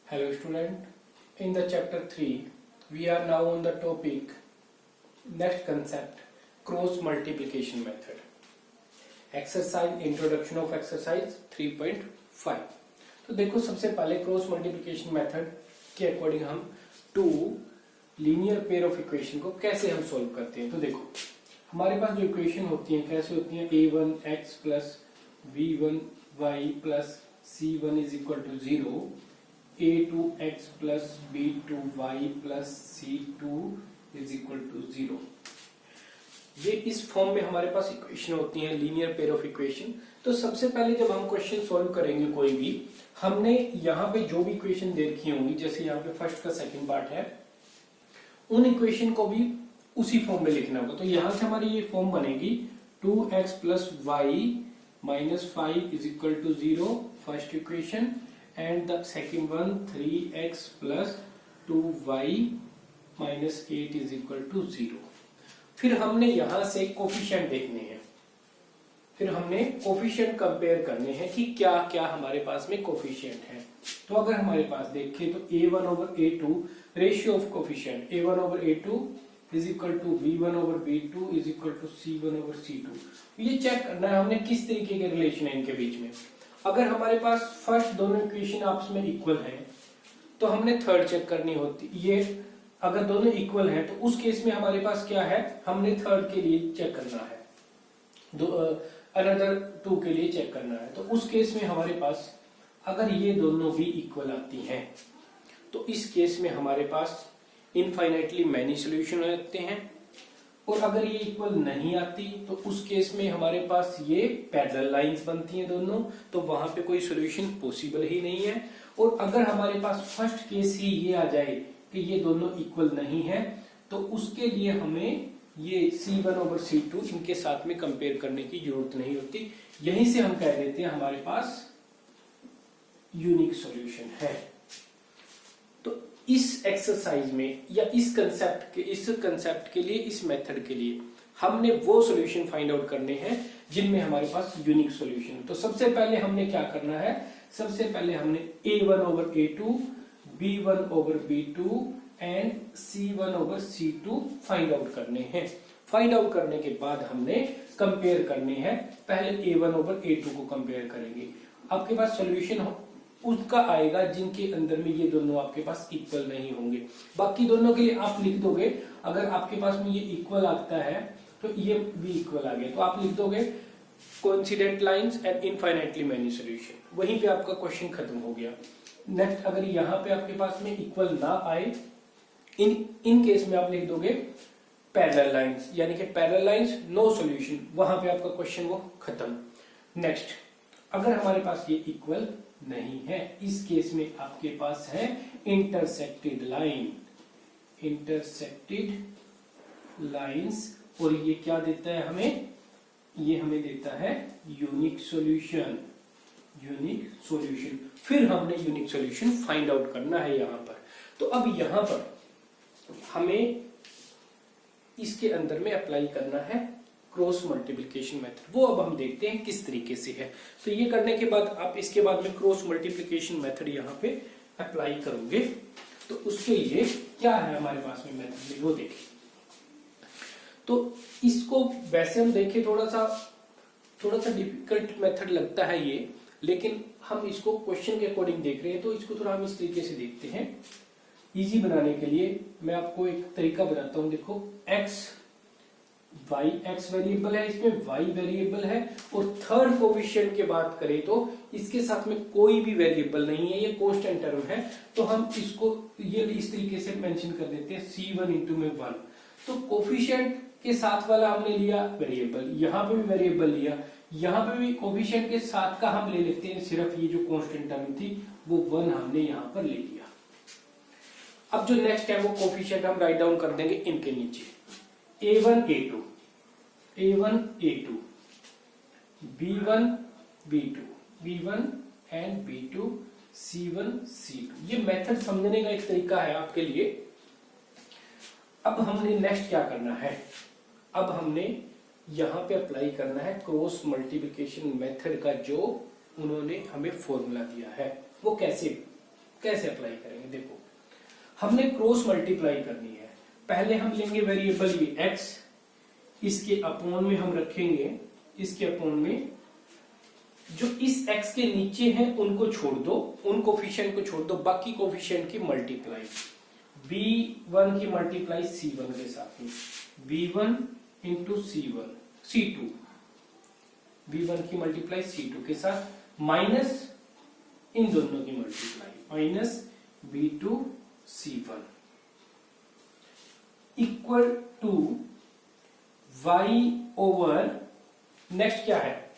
Hello student, in the chapter 3 we are now on the topic next concept cross multiplication method. Exercise introduction of exercise 3.5. तो देखो सबसे पहले cross multiplication method के according हम two linear pair of equation को कैसे हम solve करते हैं। तो देखो हमारे पास जो इक्वेशन होती है कैसे होती है, a1x plus b1y plus c1 is equal to 0, a2x plus b2y plus c2 is equal to 0। ये इस फॉर्म में हमारे पास इक्वेशन होती है, लीनियर पेयर ऑफ इक्वेशन। तो सबसे पहले जब हम क्वेश्चन सॉल्व करेंगे कोई भी, हमने यहाँ पे जो भी इक्वेशन दे रखी होंगी, जैसे यहाँ पे फर्स्ट का सेकंड पार्ट है, उन इक्वेशन को भी उसी फॉर्म में लिखना होगा। तो यहाँ से हमारी ये फॉर्म बनेगी 2x plus y minus 5 is equal to 0, first equation, and the second one 3x plus 2y minus 8 is equal to 0। फिर हमने यहां से कोफिशिएंट देखने हैं, फिर हमने कोफिशिएंट कंपेयर करने हैं कि क्या क्या हमारे पास में कोफिशिएंट है। तो अगर हमारे पास देखें तो a1 over a2 ratio of coefficient a1 over a2 is equal to b1 over b2 is equal to c1 over c2। ये चेक करना है हमने किस तरीके के रिलेशन है इनके बीच में। अगर हमारे पास फर्स्ट दोनों इक्वेशन आपस में इक्वल है तो हमने थर्ड चेक करनी होती। ये अगर दोनों इक्वल हैं तो उस केस में हमारे पास क्या है, हमने थर्ड के लिए चेक करना है, अनदर टू के लिए चेक करना है। तो उस केस में हमारे पास अगर ये दोनों भी इक्वल आती हैं तो इस केस में हमारे पास इनफाइनाइटली मैनी सॉल्यूशन हो जाते हैं, और अगर ये इक्वल नहीं आती तो उस केस में हमारे पास ये पैरेलल लाइंस बनती हैं दोनों, तो वहां पे कोई सॉल्यूशन पॉसिबल ही नहीं है। और अगर हमारे पास फर्स्ट केस ही ये आ जाए कि ये दोनों इक्वल नहीं है तो उसके लिए हमें ये c1 ओवर c2 इनके साथ में कंपेयर करने की जरूरत नहीं होती। यहीं से हम कह देते हैं हमारे पास यूनिक सॉल्यूशन है। तो इस एक्सरसाइज में या इस कंसेप्ट के लिए, इस मेथड के लिए हमने वो सॉल्यूशन फाइंड आउट करने हैं जिनमें हमारे पास यूनिक सॉल्यूशन। तो सबसे पहले हमने क्या करना है, सबसे पहले हमने a1 over a2, b1 over b2 and c1 over c2 find out करने हैं। फाइंड आउट करने के बाद हमने कंपेयर करने हैं। पहले a1 ओवर a2 को कंपेयर करेंगे। आपके पास सॉल्यूशन उसका आएगा जिनके अंदर में ये दोनों आपके पास इक्वल नहीं होंगे। बाकी दोनों के लिए आप लिख दोगे, अगर आपके पास में ये इक्वल आता है तो ये भी इक्वल आ गया तो आप लिख दोगे coincident lines and infinitely many solution. वहीं पे आपका क्वेश्चन खत्म हो गया। नेक्स्ट अगर यहाँ पे आपके पास में इक्वल ना आए, इन केस में आप लिख दोगे पैरेलल लाइंस, यानी कि पैरेलल लाइंस नो सॉल्यूशन, वहां पे आपका क्वेश्चन वो खत्म। नेक्स्ट अगर हमारे पास ये इक्वल नहीं है, इस केस में आपके पास है इंटरसेक्टेड लाइन, इंटरसेक्टेड लाइंस, और ये क्या देता है हमें, ये हमें देता है यूनिक सॉल्यूशन, यूनिक सॉल्यूशन। फिर हमने यूनिक सॉल्यूशन फाइंड आउट करना है यहां पर। तो अब यहां पर हमें इसके अंदर में अप्लाई करना है क्रॉस मल्टीप्लिकेशन मेथड। वो अब हम देखते हैं किस तरीके से है। तो ये करने के बाद आप इसके बाद में क्रॉस मल्टीप्लिकेशन मेथड यहां पे अप्लाई करोगे। तो उसके लिए क्या है हमारे पास में मेथड, वो देखिए। तो इसको वैसे हम देखें थोड़ा सा डिफिकल्ट मेथड लगता है ये, लेकिन हम इसको क्वेश्चन के अकॉर्डिंग देख रहे हैं तो इसको थोड़ा हम इस तरीके से देखते हैं। इजी बनाने के लिए मैं आपको एक तरीका बताता हूं। देखो x वेरिएबल है, इसमें y वेरिएबल है, और थर्ड कोफिशिएंट की बात करें तो इसके साथ में कोई भी वेरिएबल नहीं है, ये कांस्टेंट टर्म है। तो हम इसको ये इस तरीके से मेंशन कर देते हैं c1 इंटू में 1। तो कोफिशिएंट के साथ वाला हमने लिया वेरिएबल, यहाँ पे भी वेरिएबल लिया, यहाँ पे भी कोफिशिएंट के साथ का हम ले लेते हैं, सिर्फ ये जो कांस्टेंट टर्म थी वो 1 हमने यहाँ पर ले लिया। अब जो नेक्स्ट है वो कोफिशिएंट हम राइट डाउन कर देंगे इनके नीचे, a1 a2, a1 a2, b1 b2, b1 and b2, c1 c2। ये मेथड समझने का एक तरीका है आपके लिए। अब हमने नेक्स्ट क्या करना है, अब हमने यहां पे अप्लाई करना है क्रॉस मल्टीप्लिकेशन मेथड का जो उन्होंने हमें फॉर्मूला दिया है। वो कैसे, कैसे अप्लाई करेंगे? देखो, हमने क्रॉस मल्टीप्लाई करनी है। पहले हम लेंगे वेरिएबल ये x, इसके अपॉन में हम रखेंगे, इसके अपॉन में जो इस x के नीचे हैं उनको छोड़ दो, उन कोफिशिएंट को छोड़ दो, बाकी कोफिशिएंट की मल्टीप्लाई, b1 की मल्टीप्लाई c1 के साथ में, b1 इंटू c2, b1 की मल्टीप्लाई c2 के साथ, माइनस इन दोनों की multiply, minus b2 c1 equal to y over, next क्या है?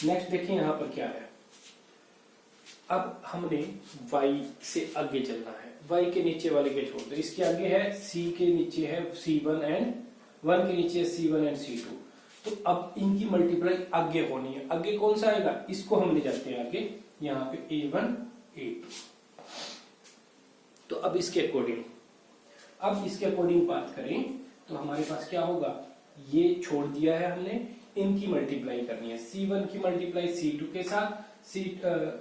नेक्स्ट देखिए यहां पर क्या है। अब हमने y से आगे चलना है, y के नीचे वाले के छोड़ दो, इसके आगे है c के नीचे है c1 एंड 1 के नीचे है c1 एंड c2, तो अब इनकी मल्टीप्लाई आगे होनी है। आगे कौन सा आएगा? इसको हम ले जाते हैं आगे, यहाँ पे a1 a2। तो अब इसके अकॉर्डिंग बात करें तो हमारे पास क्या होगा? ये छोड़ दिया है हमने, इनकी मल्टीप्लाई करनी है, c1 की मल्टीप्लाई c2 के साथ,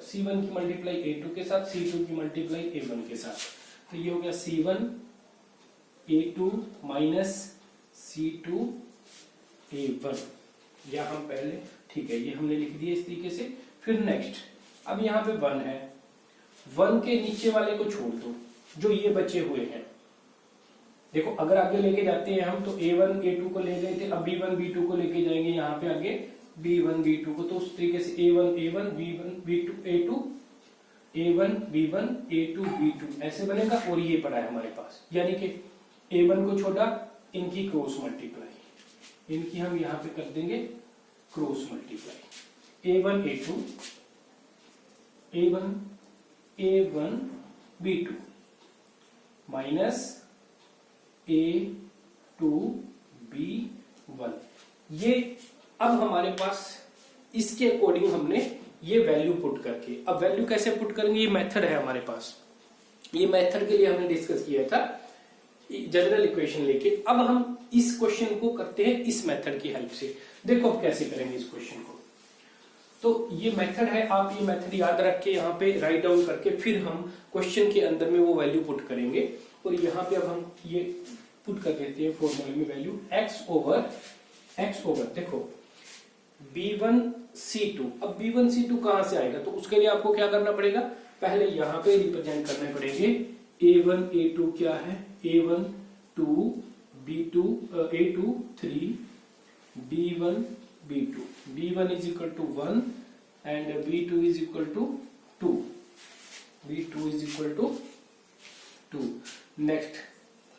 c1 की मल्टीप्लाई a2 के साथ, c2 की मल्टीप्लाई a1 के साथ। तो ये हो गया c1 a2 minus c2 a1, या हम पहले, ठीक है, ये हमने लिख दिया इस तरीके से। फिर नेक्स्ट, अब यहाँ पे 1 है, 1 के नीचे वाले को छोड़ दो, जो ये बचे हुए हैं। देखो, अगर आगे लेके जाते हैं हम तो a1 a2 को ले गए थे, अब b1 b2 को लेके जाएंगे यहाँ पे आगे b1 b2 को, तो उस तरीके से a1 a1 b1 b2 a2, a1 b1 a2 b2 ऐसे बनेगा। और ये पड़ा है हमारे पास, यानी कि a1 को छोड़ा, इनकी क्रॉस मल्टीप्लाई, इनकी हम यहाँ पे कर देंगे cross multiply, a1 a2 a1 a1 b2 minus a2 b1। ये अब हमारे पास इसके अकॉर्डिंग हमने ये वैल्यू पुट करके, अब वैल्यू कैसे पुट करेंगे? ये मेथड है हमारे पास, ये मेथड के लिए हमने डिस्कस किया था जनरल इक्वेशन लेके। अब हम इस क्वेश्चन को करते हैं इस मेथड की हेल्प से। देखो अब कैसे करेंगे इस क्वेश्चन को। तो ये मेथड है, आप ये मेथड याद रख के यहाँ पे राइट डाउन करके फिर हम क्वेश्चन के अंदर में वो वैल्यू पुट करेंगे। और यहाँ पे अब हम ये पुट कर देते हैं फॉर्मूले में वैल्यू x ओवर देखो b1 c2। अब b1 c2 कहां से आएगा? तो उसके लिए आपको क्या करना पड़ेगा? पहले यहाँ पे रिप्रेजेंट करने पड़ेंगे। a1 a2 क्या है? a1 2 b2 a2 3 b1 b2, b1 is equal to 1 and b2 is equal to 2, b2 is equal to 2। next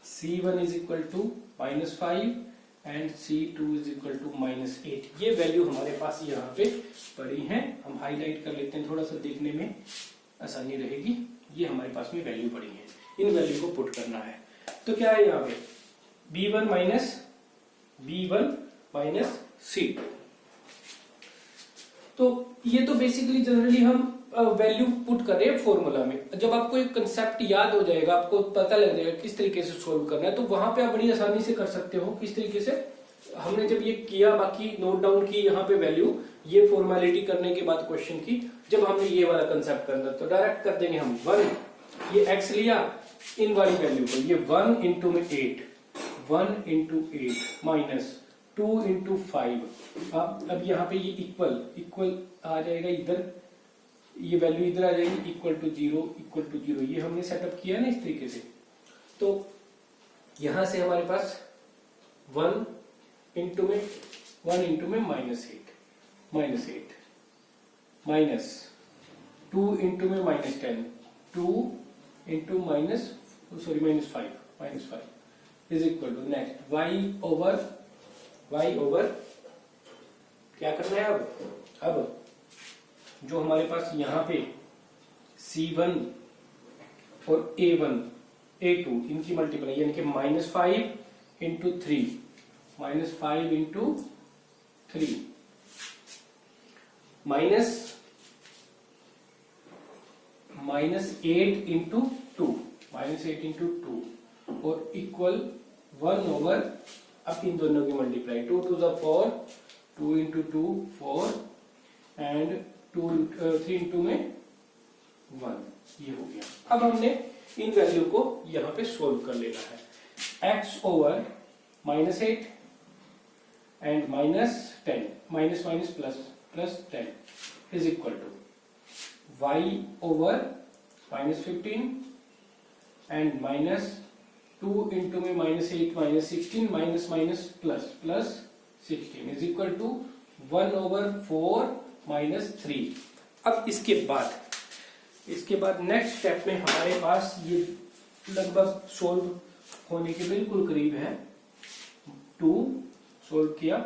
c1 is equal to -5 and c2 is equal to -8। ये value हमारे पास यहाँ पे पड़ी हैं, हम highlight कर लेते हैं, थोड़ा सा देखने में आसानी रहेगी। ये हमारे पास में वैल्यू पड़ी है, इन वैल्यू को पुट करना है। तो क्या है यहाँ पे? b1 minus c2। तो ये तो बेसिकली जनरली हम वैल्यू पुट कर रहे हैं फॉर्मूला में। जब आपको एक कंसेप्ट याद हो जाएगा, आपको पता लग जाएगा किस तरीके से सोल्व करना है, तो वहां पे आप बड़ी आसानी से कर सकते हो। किस तरीके से हमने जब ये किया, बाकी नोट डाउन की यहाँ पे वैल्यू, ये फॉर्मेलिटी करने के बाद क्वेश्चन की, जब हमने ये वाला कंसेप्ट करना तो डायरेक्ट कर देंगे हम 1, ये x लिया, इन वाली वैल्यू को, ये 1 इंटू में 8, 1 इंटू 8 माइनस 2 इंटू 5। अब यहाँ पे ये इक्वल आ जाएगा, इधर ये वैल्यू इधर आ जाएगी, इक्वल टू 0, ये हमने सेटअप किया ना इस तरीके से। तो यहां से हमारे पास 1 इंटू में -8 माइनस 2 इंटू में -10, 2 into -5 is equal to next y over क्या करना है अब जो हमारे पास यहाँ पे c1 और a1 a2 इनकी मल्टीप्लाई, यानी कि -5 इंटू 3 -8 इंटू 2 और इक्वल 1 ओवर, अब इन दोनों की multiply, 2 to the 4, 2 into 2 4 and 3 into में 1। ये हो गया। अब हमने इन वैल्यू को यहाँ पे सोल्व कर लेना है। x over -8 and -10 minus minus plus plus 10 is equal to y over -15 and -2 into में -8 -16 minus minus plus plus 16 is equal to 1 over 4 -3। अब इसके बाद नेक्स्ट स्टेप में हमारे पास ये लगभग सोल्व होने के बिल्कुल करीब है। 2 सोल्व किया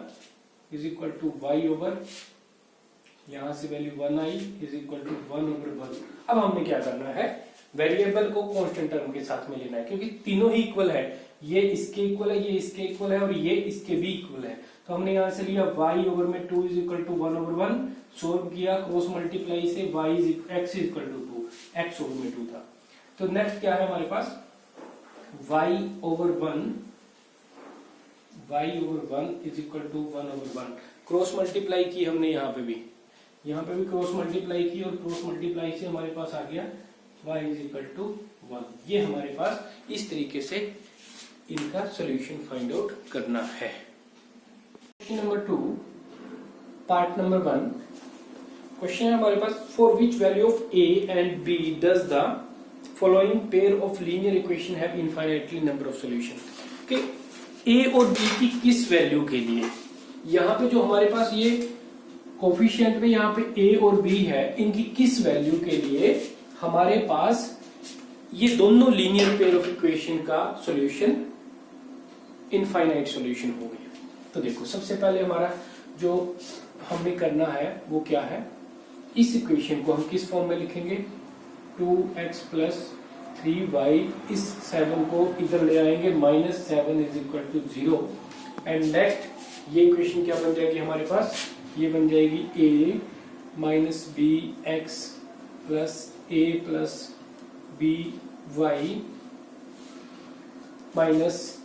is equal to y over, यहां से वैल्यू 1 आई इज इक्वल टू 1 ओवर 1। अब हमने क्या करना है, वेरिएबल को कांस्टेंट टर्म के साथ में लेना है, क्योंकि तीनों ही इक्वल है। ये इसके इक्वल है, ये इसके इक्वल है और ये इसके भी इक्वल है। तो हमने यहां से लिया y ओवर में 2 is equal to 1 over 1, solve किया क्रॉस मल्टीप्लाई से y x is equal to 2, x over में 2 था। तो नेक्स्ट क्या है हमारे पास, y over 1 is equal to 1 over 1। Cross multiply की हमने यहाँ पे भी क्रॉस मल्टीप्लाई की और क्रॉस मल्टीप्लाई से हमारे पास आ गया y इज इक्वल टू 1। ये हमारे पास इस तरीके से इनका सॉल्यूशन फाइंड आउट करना है। Question number 2 part number 1 question है हमारे पास, for which value of a and b does the following pair of linear equation have infinitely number of solution. कि a और b की किस वैल्यू के लिए, यहाँ पे जो हमारे पास ये कोफिशिएंट में यहाँ पे a और b है, इनकी किस वैल्यू के लिए हमारे पास ये दोनों लीनियर पेयर ऑफ इक्वेशन का सॉल्यूशन इनफाइनाइट सॉल्यूशन हो गया। तो देखो सबसे पहले हमारा जो हमें करना है वो क्या है, इस इक्वेशन को हम किस फॉर्म में लिखेंगे, 2x प्लस 3y, इस 7 को इधर ले आएंगे, -7 is equal to 0। And next ये इक्वेशन क्या बन जाएगी हमारे पास, ये बन जाएगी a minus b x plus a plus b y minus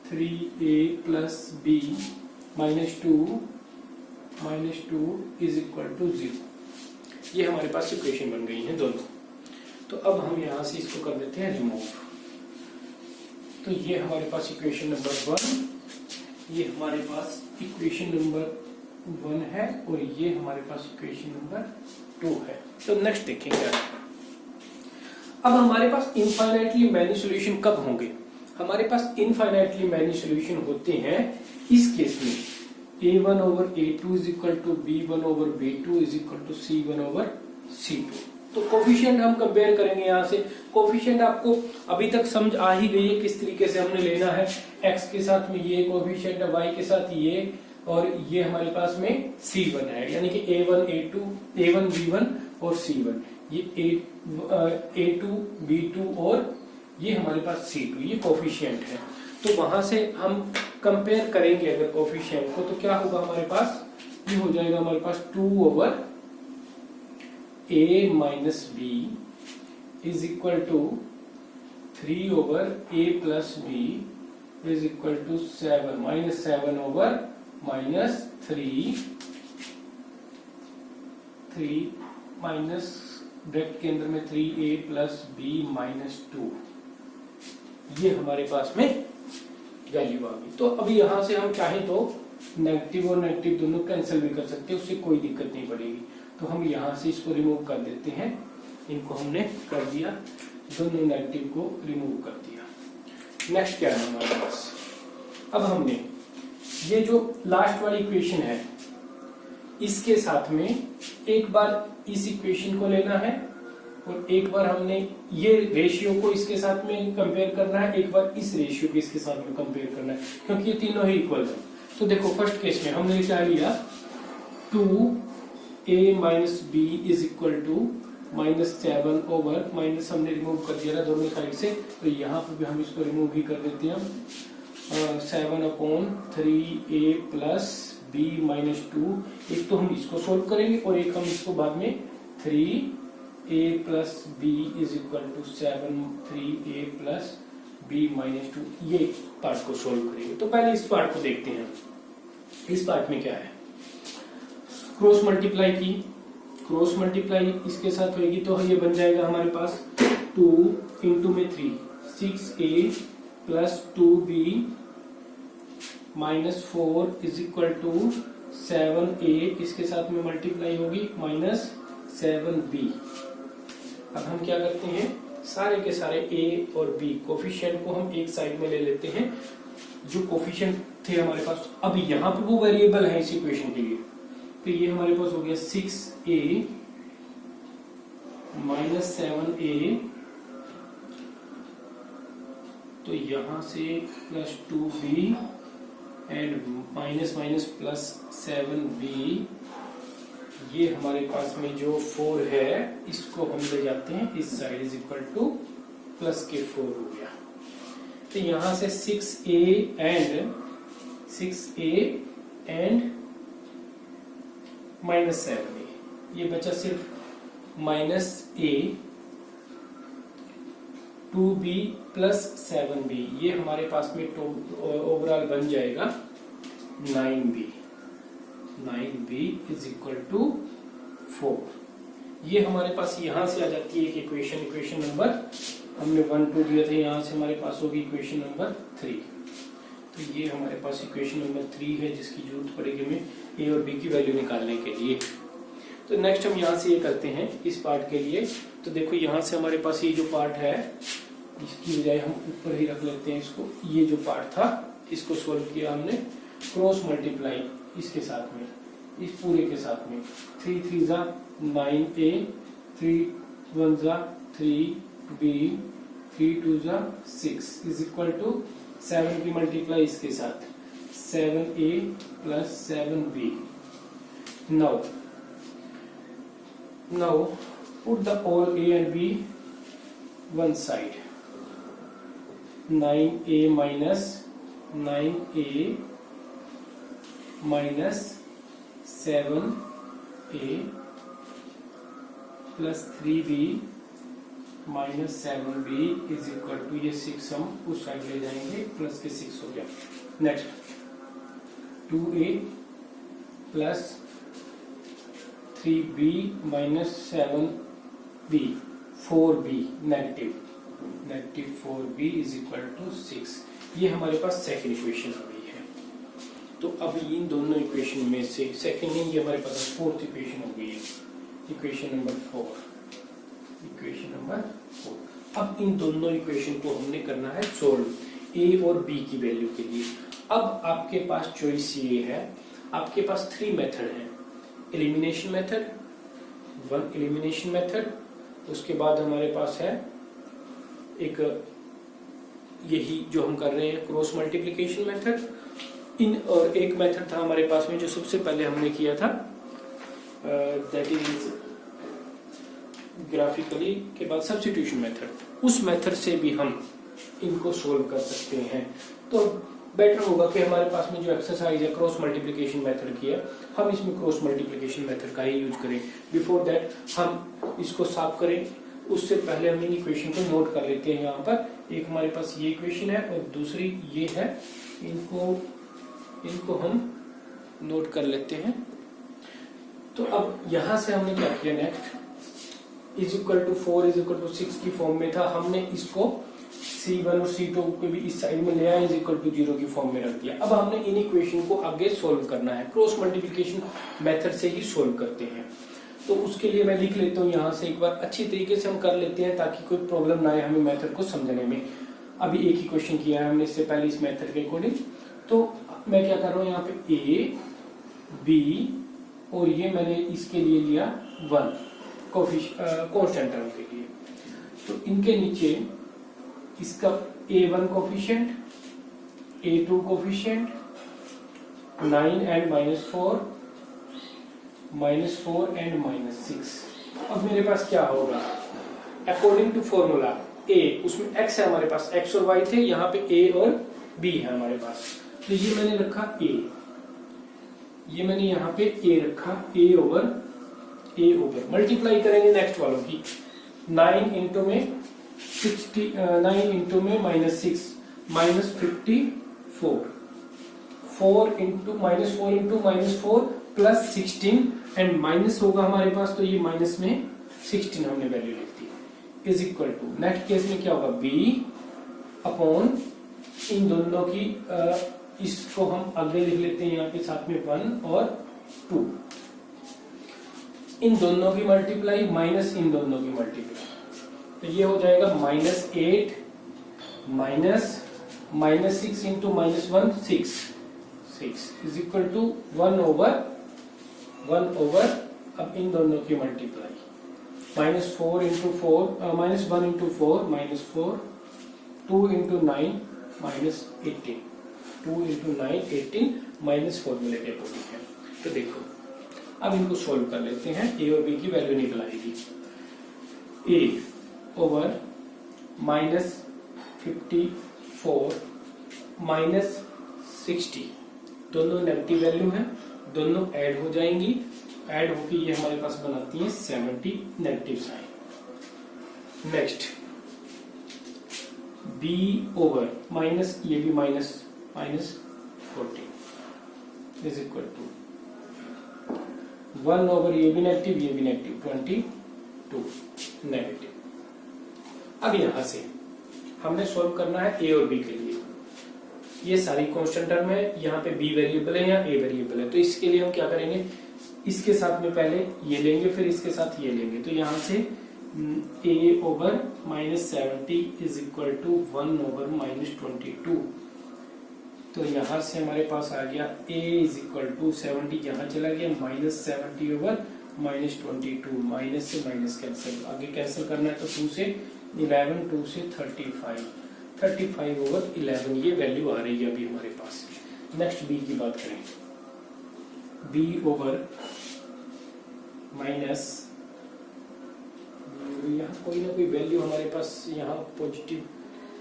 3a plus b minus 2 is equal to 0। ये हमारे पास इक्वेशन बन गई है दोनों। तो अब हम यहां से इसको कर देते हैं रिमूव। तो ये हमारे पास इक्वेशन नंबर 1, ये हमारे पास इक्वेशन नंबर 1 है और ये हमारे पास इक्वेशन नंबर 2 है। तो नेक्स्ट देखेंगे क्या है। अब हमारे पास इनफाइनाइटली मैनी सॉल्यूशन कब होंगे, हमारे पास इनफाइनाइटली मैनी सॉल्यूशन होते हैं इस केस में a1 over a2 is equal to b1 over b2 is equal to c1 over c2। तो कोफिशिएंट हम कंपेयर करेंगे यहाँ से। कोफिशिएंट आपको अभी तक समझ आ ही गई है किस तरीके से हमने लेना है, x के साथ में ये कोफिशिएंट है, y के साथ ये, और ये हमारे पास में c1 है, यानी कि a1 b1 और c1, ये a2 b2 और ये हमारे पास c2, ये कोफिशिएंट है। तो वहां से हम कंपेयर करेंगे अगर कोफिशिएंट को, तो क्या होगा हमारे पास, ये हो जाएगा हमारे पास 2 over a minus b is equal to 3 over a plus b is equal to 7 minus 7 over minus 3 minus bracket के अंदर में 3a प्लस b माइनस 2, ये हमारे पास में वैल्यू आ गई। तो अभी यहां से हम चाहें तो नेगेटिव और नेगेटिव दोनों कैंसिल भी कर सकते हैं, उससे कोई दिक्कत नहीं पड़ेगी। तो हम यहां से इसको रिमूव कर देते हैं, इनको हमने कर दिया, दोनों नेगेटिव को रिमूव कर दिया। नेक्स्ट क्या है हमारे पास, अब हमने ये जो लास्ट वाली इक्वेशन है इसके साथ में एक बार इस इक्वेशन को लेना है और एक बार हमने ये रेशियो को इसके साथ में कंपेयर करना है, एक बार इस रेशियो को इसके साथ में कंपेयर करना है, क्योंकि ये तीनों ही इक्वल है। तो देखो फर्स्ट केस में हमने क्या लिया, 2a minus b is equal to -7 over, minus हमने रिमूव कर दिया था दोनों साइड से, तो यहाँ पर भी हम इसको रिमूव भी कर देते हैं, 7/3a प्लस b माइनस 2। एक तो हम इसको सोल्व करेंगे और एक हम इसको बाद में 3a plus b is equal to 3a plus b minus 2, ये पार्ट को सोल्व करेंगे। तो पहले इस पार्ट को देखते हैं। इस पार्ट में क्या है, क्रॉस मल्टीप्लाई की क्रॉस मल्टीप्लाई इसके साथ होगी तो ये बन जाएगा हमारे पास 2 इंटू में 3 6a plus 2b minus 4 is equal to 7a, इसके साथ में मल्टीप्लाई होगी माइनस 7b। अब हम क्या करते हैं, सारे के सारे a और b कोफिशिएंट को हम एक साइड में ले लेते हैं। जो कोफिशिएंट थे हमारे पास, अब यहाँ पर वो वेरिएबल है इस इक्वेशन के लिए, तो ये हमारे पास हो गया 6a माइनस 7a, तो यहां से plus 2b and minus minus plus 7b। ये हमारे पास में जो 4 है इसको हम ले जाते हैं इस side, is equal two plus के 4 हो गया। तो यहां से 6a एंड माइनस 7a, ये बचा सिर्फ minus a, 2b plus 7b, ये हमारे पास में ओवरऑल बन जाएगा 9b। 9b is equal to 4। ये हमारे पास यहां से आ जाती है एक इक्वेशन नंबर, हमने 1 2 दिया था, यहां से हमारे पास होगी इक्वेशन नंबर 3। तो ये हमारे पास इक्वेशन नंबर 3 है जिसकी जरूरत पड़ेगी हमें a और b की वैल्यू निकालने के लिए। तो नेक्स्ट हम यहाँ से ये करते हैं इस पार्ट के लिए। तो देखो यहाँ से हमारे पास ये जो पार्ट है इसकी बजाय हम ऊपर ही रख लेते हैं इसको। ये जो पार्ट था इसको सोल्व किया हमने क्रॉस मल्टीप्लाई इसके साथ में, इस पूरे के साथ में। 3 3 जा 9a, 3 1 जा 3b, 3 2 जा 6 इज इक्वल टू 7 की मल्टीप्लाई इसके साथ 7a plus 7b। Now put the all a and b one side. 9a minus 7a plus 3b minus 7b is equal to, ये 6 हम उस साइड ले जाएंगे, प्लस के 6 हो गया। Next 2a plus 3b minus 7b, 4b negative 4b is equal to 6। ये हमारे पास सेकंड इक्वेशन आ गई है। तो अब इन दोनों इक्वेशन में से सेकंड नहीं, ये हमारे पास फोर्थ इक्वेशन हो गई है, इक्वेशन नंबर 4। अब इन दोनों इक्वेशन को हमने करना है सोल्व a और b की वैल्यू के लिए। अब आपके पास चॉइस ये है, आपके पास 3 मेथड हैं। एलिमिनेशन मेथड, 1 एलिमिनेशन मेथड, उसके बाद हमारे पास है एक यही जो हम कर रहे हैं क्रॉस मल्टीप्लिकेशन मेथड। इन और एक मेथड था हमारे पास में जो सबसे पहले हमने किया था, दैट इज ग्राफिकली के बाद सब्स्टिट्यूशन मेथड। उस मेथड से भी हम इनको सोल्व कर सकते हैं। तो बेटर होगा कि हमारे पास में जो एक्सरसाइज है क्रॉस मल्टीप्लिकेशन मेथड की है, हम इसमें क्रॉस मल्टीप्लिकेशन मेथड का ही यूज करें। बिफोर दैट हम इसको साफ करें, उससे पहले हम इन इक्वेशन को नोट कर लेते हैं। यहाँ पर एक हमारे पास ये इक्वेशन है और दूसरी ये है, इनको हम नोट कर लेते हैं। तो अब यहां से हमने क्या किया, next is equal to 4 is equal to 6 की फॉर्म में था, हमने इसको C1 और C2 को भी इस साइड में ले आए, इज इक्वल टू 0 की फॉर्म में रख दिया। अब हमने इन इक्वेशन को आगे सोल्व करना है, क्रॉस मल्टीप्लिकेशन मेथड से ही सोल्व करते हैं। तो उसके लिए मैं लिख लेता हूँ यहाँ से, एक बार अच्छी तरीके से हम कर लेते हैं ताकि कोई प्रॉब्लम ना आए हमें मेथड को समझने में। अभी एक ही क्वेश्चन किया है हमने इससे पहले इस मेथड के अकॉर्डिंग। तो मैं क्या कर रहा हूँ यहाँ पे a b और ये मैंने इसके लिए लिया 1 कांस्टेंट टर्म के लिए। तो इनके नीचे इसका a1 coefficient, a2 coefficient, 9 and -4 and -6। अब मेरे पास क्या होगा, अकॉर्डिंग टू फॉर्मूला a, उसमें x है हमारे पास, x और y थे, यहाँ पे a और b है हमारे पास। तो ये मैंने रखा a, ये मैंने यहाँ पे a रखा, a ओवर मल्टीप्लाई करेंगे नेक्स्ट वालों की। 9 इंटू में 9 इंटू में -6 -54, 4 इंटू -4 प्लस 16 एंड माइनस होगा हमारे पास, तो ये माइनस में 16 हमने वैल्यू लिख दी is equal to, next case में क्या होगा b अपॉन इन दोनों की इसको हम आगे लिख लेते हैं यहाँ पे साथ में 1 और 2, इन दोनों की मल्टीप्लाई माइनस इन दोनों की मल्टीप्लाई, तो ये हो जाएगा -8 minus 6 into -1 6 is equal to 1 over अब इन दोनों की multiply -4 into 4 -1 into 4 -4 2 into 9 -18 2 into 9 18 minus फॉर्मूले के अकॉर्डिंग है। तो देखो अब इनको सोल्व कर लेते हैं, ए और बी की वैल्यू निकल आएगी। ए ओवर -54 -60 दोनों नेगेटिव वैल्यू है, दोनों ऐड हो जाएंगी, ऐड होकर ये हमारे पास बनाती है 70 negative sign. Next b over minus, ये भी minus 14 is equal to 1 over ये भी नेगेटिव 22 नेगेटिव। अब यहां से हमने सॉल्व करना है ए और बी के लिए, ये सारी कांस्टेंट टर्म है, यहाँ पे बी वेरिएबल है या ए वेरिएबल है, तो इसके लिए हम क्या करेंगे, इसके साथ में पहले ये लेंगे फिर इसके साथ ये लेंगे, तो यहाँ से a over -70 is equal to 1 over -22, तो यहाँ से हमारे पास आ गया a इज इक्वल टू 70 यहाँ चला गया -70 ओवर -22, माइनस से माइनस कैंसिल, आगे कैंसिल करना है तो 2 से 11 2 से 35 ओवर 11, ये वैल्यू आ रही है अभी हमारे पास। नेक्स्ट बी की बात करें, बी ओवर माइनस, यहाँ कोई ना कोई वैल्यू हमारे पास, यहाँ पॉजिटिव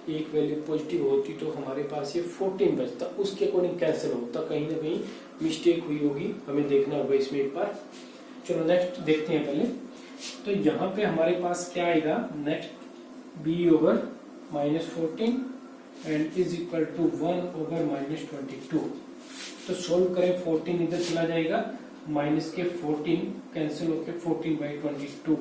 एक वैल्यू पॉजिटिव होती तो हमारे पास ये 14 बचता, उसके अकॉर्डिंग कैंसिल होता, कहीं ना कहीं मिस्टेक हुई होगी, हमें देखना होगा इसमें एक बार। चलो नेक्स्ट देखते हैं पहले, तो यहाँ पे हमारे पास क्या आएगा, next b over -14 and is equal to 1 over -22, तो सोल्व करें 14 इधर चला जाएगा, माइनस के 14 कैंसिल होकर 14/22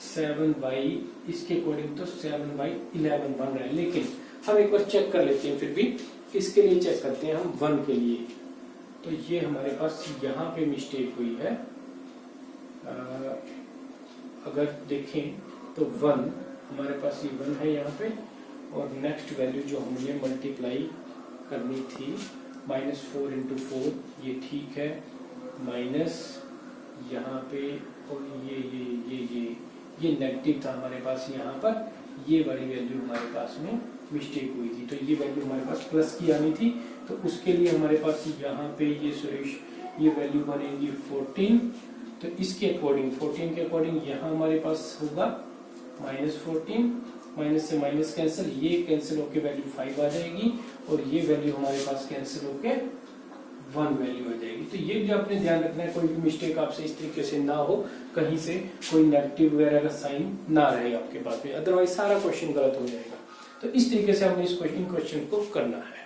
7 इसके अकॉर्डिंग तो 7/11 बन रहा है, लेकिन हम एक बार चेक कर लेते हैं, फिर भी इसके लिए चेक करते हैं हम 1 के लिए, तो ये हमारे पास यहाँ पे मिस्टेक हुई है, अगर देखें तो 1 हमारे पास ये 1 है यहाँ पे, और नेक्स्ट वैल्यू जो हमने मल्टीप्लाई करनी थी -4 इंटू 4 ये ठीक है, माइनस यहाँ पे और ये नेगेटिव था हमारे पास, यहाँ पर ये वाली वैल्यू हमारे पास में मिस्टेक हुई थी, तो ये वैल्यू हमारे पास प्लस की आनी थी, तो उसके लिए हमारे पास यहाँ पे ये सुरेश ये वैल्यू बनेगी 14, तो इसके अकॉर्डिंग 14 के अकॉर्डिंग यहाँ हमारे पास होगा -14, माइनस से माइनस कैंसिल, ये कैंसिल होके वैल्यू 5 आ जाएगी, और ये वैल्यू हमारे पास कैंसिल होके 1 वैल्यू आ जाएगी। तो ये भी आपने ध्यान रखना है, कोई भी मिस्टेक आपसे इस तरीके से ना हो, कहीं से कोई नेगेटिव वगैरह का साइन ना रहे आपके पास में, अदरवाइज सारा क्वेश्चन गलत हो जाएगा। तो इस तरीके से हमने इन क्वेश्चन को करना है।